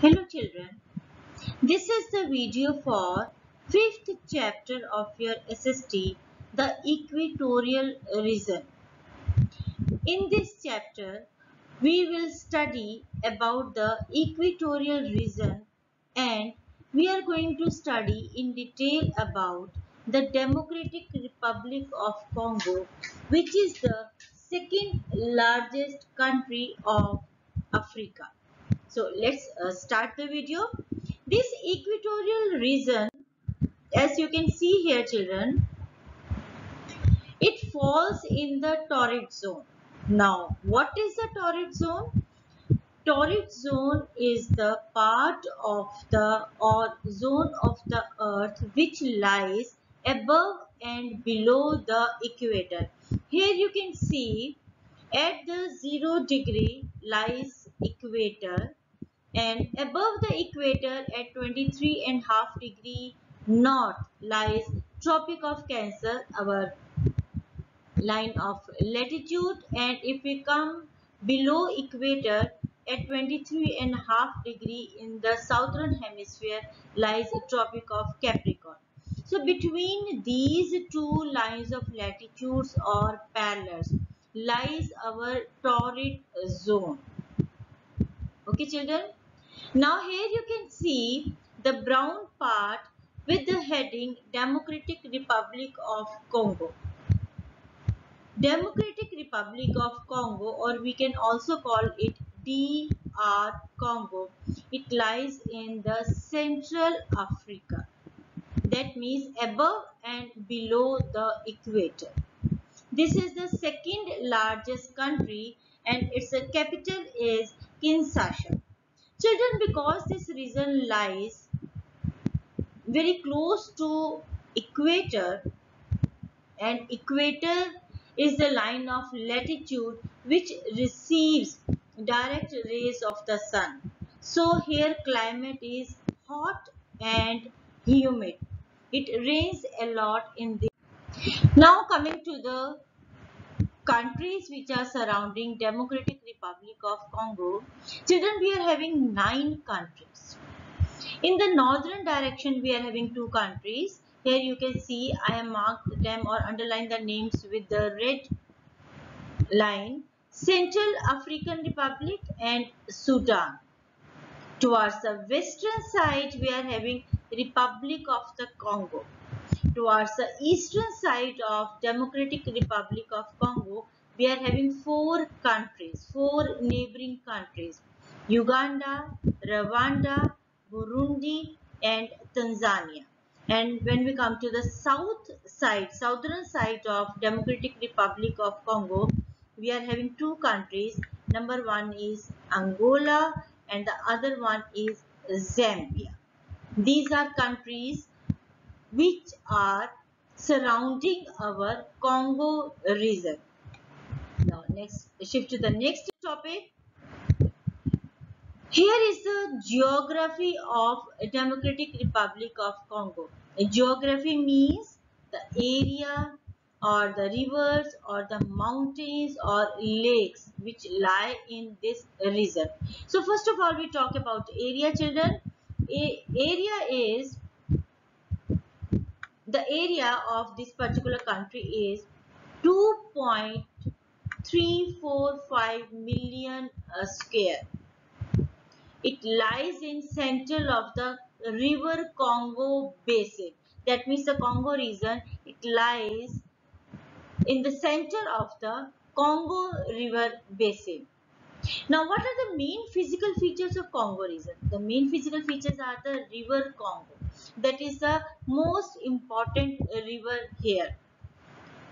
Hello children, this is the video for 5th chapter of your SST, the equatorial region. In this chapter, we will study about the equatorial region and we are going to study in detail about the Democratic Republic of Congo, which is the second largest country of Africa. So let's start the video. This equatorial region, as you can see here children, it falls in the torrid zone. Now, what is the torrid zone? Torrid zone is the part of the or zone of the earth which lies above and below the equator. Here you can see at the 0 degree lies equator and above the equator at 23.5 degree north lies Tropic of Cancer, our line of latitude, and if we come below equator at 23.5 degree in the southern hemisphere lies Tropic of Capricorn. So between these two lines of latitudes or parallels lies our torrid zone. Okay children, now here you can see the brown part with the heading Democratic Republic of Congo. Democratic Republic of Congo, or we can also call it DR Congo. It lies in the Central Africa. That means above and below the equator. This is the second largest country and its capital is Kinshasa. Children, because this region lies very close to equator and equator is the line of latitude which receives direct rays of the sun. So here climate is hot and humid. It rains a lot in this. Now coming to the countries which are surrounding Democratic Republic of Congo. Children, we are having 9 countries. In the northern direction, we are having 2 countries. Here you can see I have marked them or underlined the names with the red line. Central African Republic and Sudan. Towards the western side, we are having Republic of the Congo. Towards the eastern side of Democratic Republic of Congo, we are having 4 countries, 4 neighboring countries. Uganda, Rwanda, Burundi and Tanzania. And when we come to the southern side of Democratic Republic of Congo, we are having 2 countries. Number 1 is Angola and the other one is Zambia. These are countries which are surrounding our Congo region. Now next, shift to the next topic. Here is the geography of Democratic Republic of Congo. Geography means the area or the rivers or the mountains or lakes which lie in this region. So first of all we talk about area children. Area is the area of this particular country is 2.345 million square. It lies in central of the river Congo basin. That means the Congo region, it lies in the center of the Congo river basin. Now, what are the main physical features of Congo region? The main physical features are the river Congo. That is the most important river here.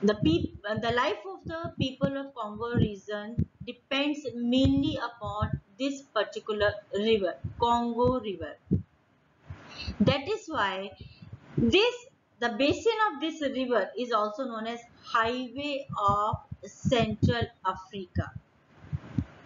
The life of the people of Congo region depends mainly upon this particular river, Congo river. That is why the basin of this river is also known as Highway of Central Africa.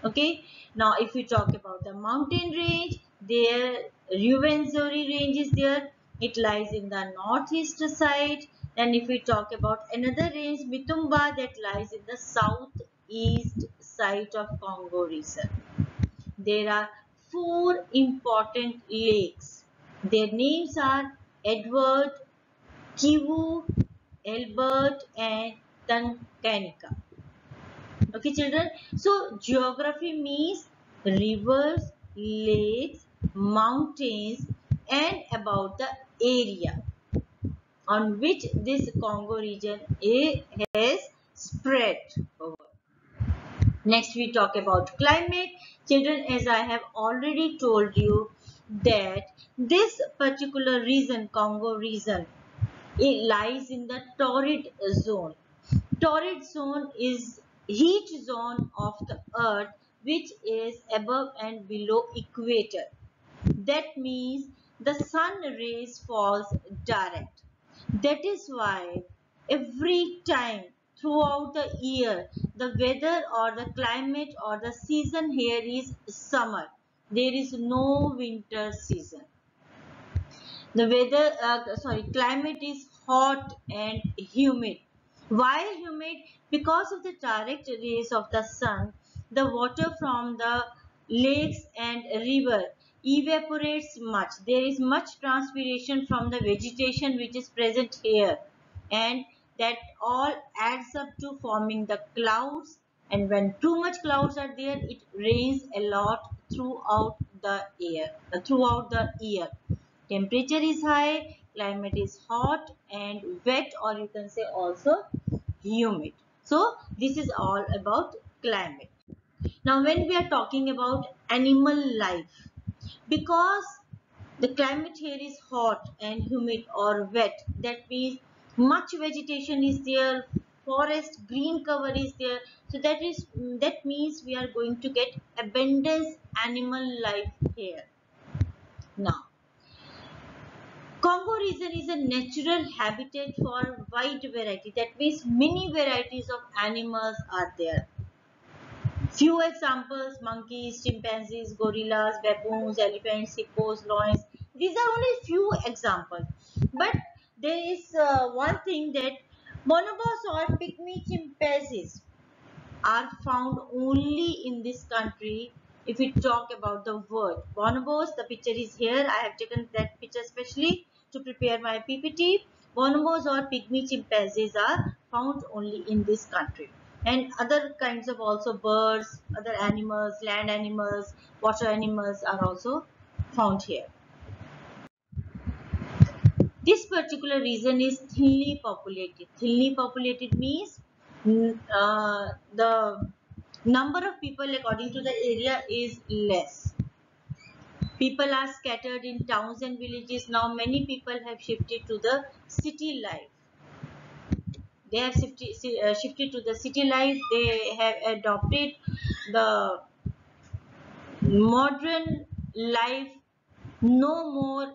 Okay, now if we talk about the mountain range, there Rwenzori range is there. It lies in the northeast side. And if we talk about another range, Mitumba, that lies in the southeast side of Congo region. there are four important lakes. Their names are Edward, Kivu, Albert, and Tanganyika. Okay, children. So geography means rivers, lakes, mountains, and about the area on which this Congo region has spread over. Next, we talk about climate. Children, as I have already told you that this particular region, Congo region, it lies in the torrid zone. Torrid zone is heat zone of the earth which is above and below equator. That means the sun rays falls direct. That is why every time throughout the year the weather or the climate or the season here is summer. There is no winter season. The weather, climate is hot and humid. Why humid? Because of the direct rays of the sun, the water from the lakes and river evaporates much. There is much transpiration from the vegetation which is present here, and that all adds up to forming the clouds, and when too much clouds are there, it rains a lot throughout the year. Temperature is high, climate is hot and wet, or you can say also humid. So this is all about climate. Now when we are talking about animal life, because the climate here is hot and humid or wet, that means much vegetation is there, forest green cover is there, so that means we are going to get abundance animal life here. Now Congo region is a natural habitat for wide variety. That means many varieties of animals are there. Few examples: monkeys, chimpanzees, gorillas, baboons, elephants, hippos, lions. These are only few examples. But there is one thing, that bonobos or pygmy chimpanzees are found only in this country. If we talk about the world, bonobos, the picture is here. I have taken that picture specially to prepare my PPT. Bonobos or pygmy chimpanzees are found only in this country, and other kinds of also birds, other animals, land animals, water animals are also found here. This particular region is thinly populated. Thinly populated means the number of people according to the area is less. People are scattered in towns and villages. Now many people have shifted to the city life. They have shifted to the city life. They have adopted the modern life. No more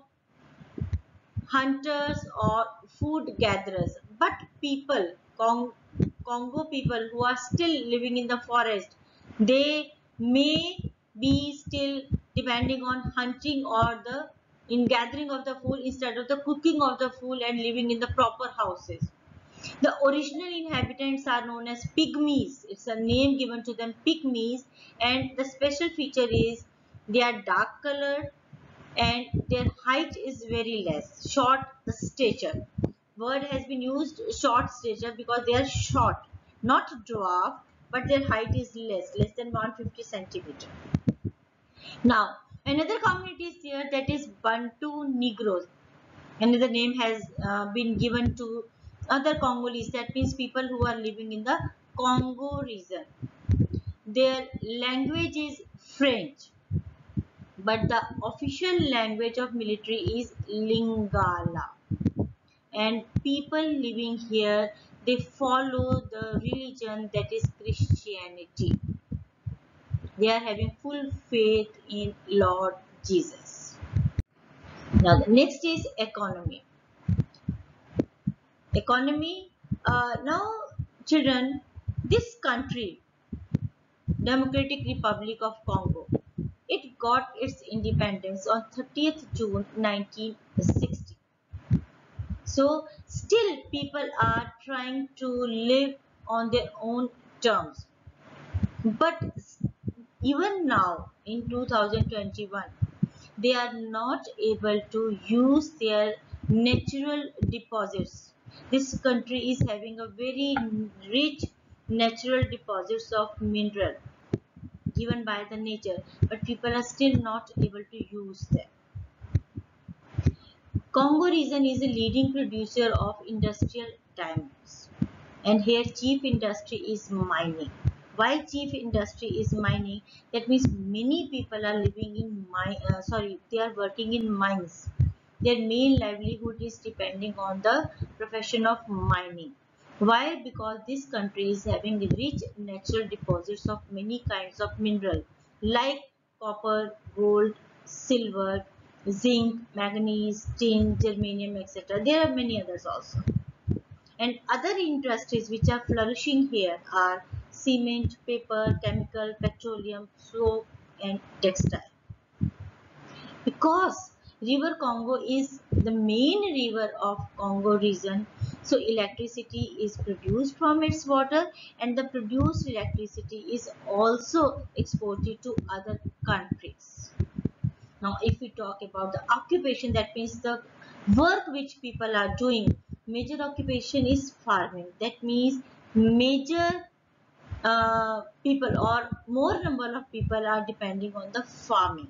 hunters or food gatherers, but people, Congo people who are still living in the forest, they may be still depending on hunting or the in gathering of the food instead of the cooking of the food and living in the proper houses. The original inhabitants are known as pygmies. It's a name given to them, pygmies, and the special feature is they are dark colored and their height is very less, short stature. Word has been used short stature because they are short, not dwarf, but their height is less than 150 centimeter. Now another community is there, that is Bantu Negroes. Another name has been given to other Congolese, that means people who are living in the Congo region. Their language is French, but the official language of military is Lingala, and people living here, they follow the religion, that is Christianity. They are having full faith in Lord Jesus. Now the next is economy. Now children, this country, Democratic Republic of Congo, it got its independence on 30th June 1960. So still people are trying to live on their own terms. But even now in 2021. They are not able to use their natural deposits. This country is having a very rich natural deposits of mineral given by the nature, but people are still not able to use them. Congo region is a leading producer of industrial diamonds, and here chief industry is mining. Why chief industry is mining? That means many people are living in they are working in mines. Their main livelihood is depending on the profession of mining. Why? Because this country is having rich natural deposits of many kinds of mineral like copper, gold, silver, zinc, manganese, tin, germanium, etc. There are many others also. And other industries which are flourishing here are cement, paper, chemical, petroleum, soap, and textile. Because river Congo is the main river of Congo region, so electricity is produced from its water, and the produced electricity is also exported to other countries. Now if we talk about the occupation, that means the work which people are doing, major occupation is farming. That means major people or more number of people are depending on the farming,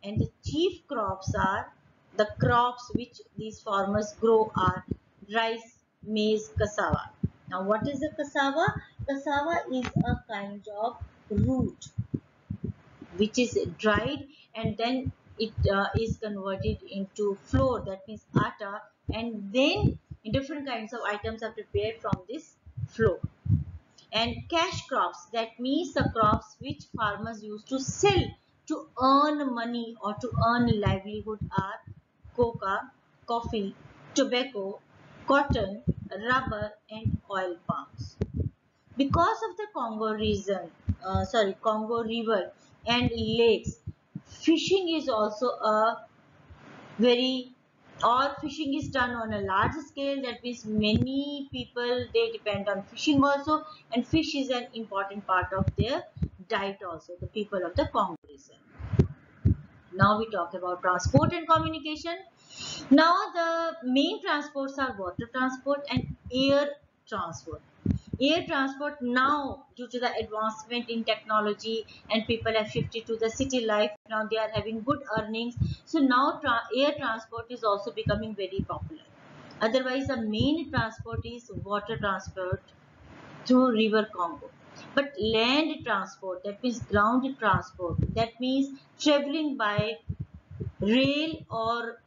and the chief crops are the crops which these farmers grow are rice, maize, cassava. Now what is the cassava? Cassava is a kind of root which is dried, and then it is converted into flour, that means atta, and then different kinds of items are prepared from this flour. And cash crops, that means the crops which farmers use to sell to earn money or to earn livelihood are coca, coffee, tobacco, cotton, rubber, and oil palms. Because of the Congo river and lakes, fishing is also a very or fishing is done on a large scale. That means many people they depend on fishing also, and fish is an important part of their diet also, the people of the Congo region. Now we talk about transport and communication. Now the main transports are water transport and air transport. Air transport, now due to the advancement in technology and people have shifted to the city life, now they are having good earnings, so now air transport is also becoming very popular. Otherwise the main transport is water transport through river Congo. But land transport, that means ground transport, that means traveling by rail or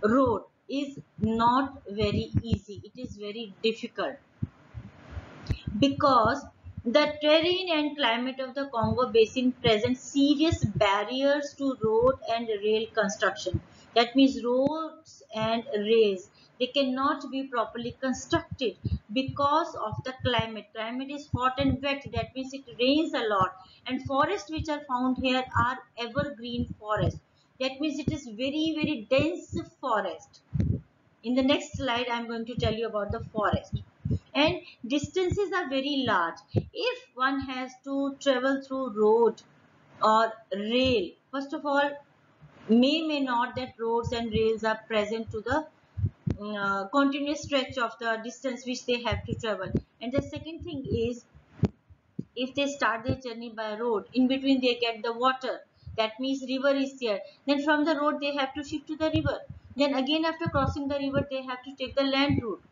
road, is not very easy. It is very difficult because the terrain and climate of the Congo basin present serious barriers to road and rail construction. That means roads and rails, they cannot be properly constructed because of the climate. Climate is hot and wet, that means it rains a lot, and forests which are found here are evergreen forest. That means it is very dense forest. In the next slide I am going to tell you about the forest. And distances are very large. If one has to travel through road or rail, first of all, may not that roads and rails are present to the continuous stretch of the distance which they have to travel. And the second thing is, if they start their journey by road, in between they get the water, that means river is there, then from the road they have to shift to the river, then again after crossing the river they have to take the land route,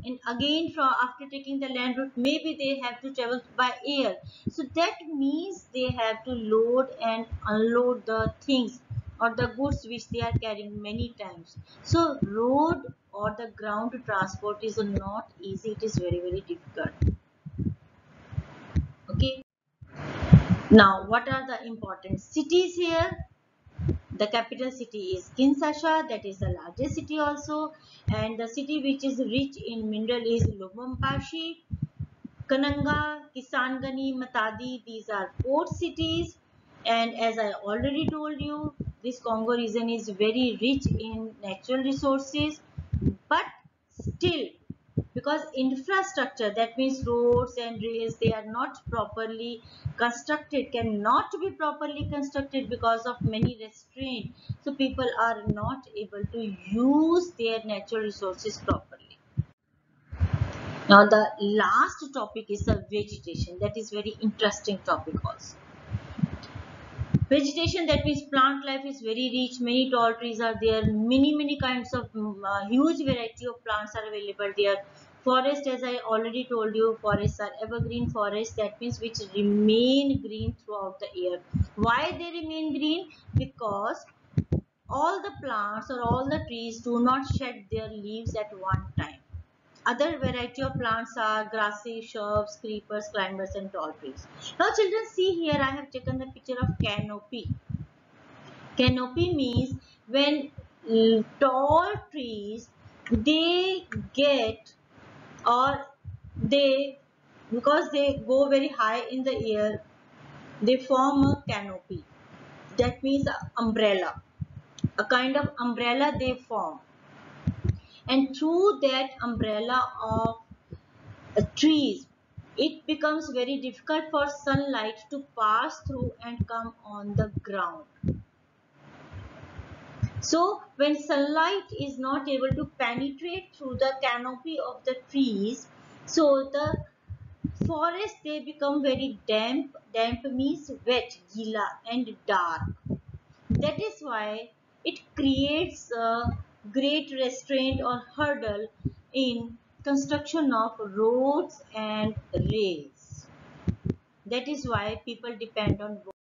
and again from after taking the land route maybe they have to travel by air. So that means they have to load and unload the things or the goods which they are carrying many times. So road or the ground transport is not easy, it is very difficult. Okay, now what are the important cities here? The capital city is Kinshasa, that is the largest city also, and the city which is rich in mineral is Lubumbashi, Kananga, Kisangani, Matadi. These are port cities, and as I already told you, this Congo region is very rich in natural resources, but still because infrastructure, that means roads and rails, they are not properly constructed, cannot be properly constructed because of many restraints. So people are not able to use their natural resources properly. Now the last topic is the vegetation. That is very interesting topic also. Vegetation, that means plant life is very rich. Many tall trees are there. Many kinds of huge variety of plants are available there. Forest, as I already told you, forests are evergreen forests. That means which remain green throughout the year. Why they remain green? Because all the plants or all the trees do not shed their leaves at one time. Other variety of plants are grassy shrubs, creepers, climbers, and tall trees. Now, children, see here I have taken the picture of canopy. Canopy means when tall trees they get, or they, because they go very high in the air, they form a canopy. That means a umbrella, a kind of umbrella they form, and through that umbrella of trees, it becomes very difficult for sunlight to pass through and come on the ground. So when sunlight is not able to penetrate through the canopy of the trees, so the forest they become very damp. Damp means wet, gila, and dark. That is why it creates a great restraint or hurdle in construction of roads and rails. That is why people depend on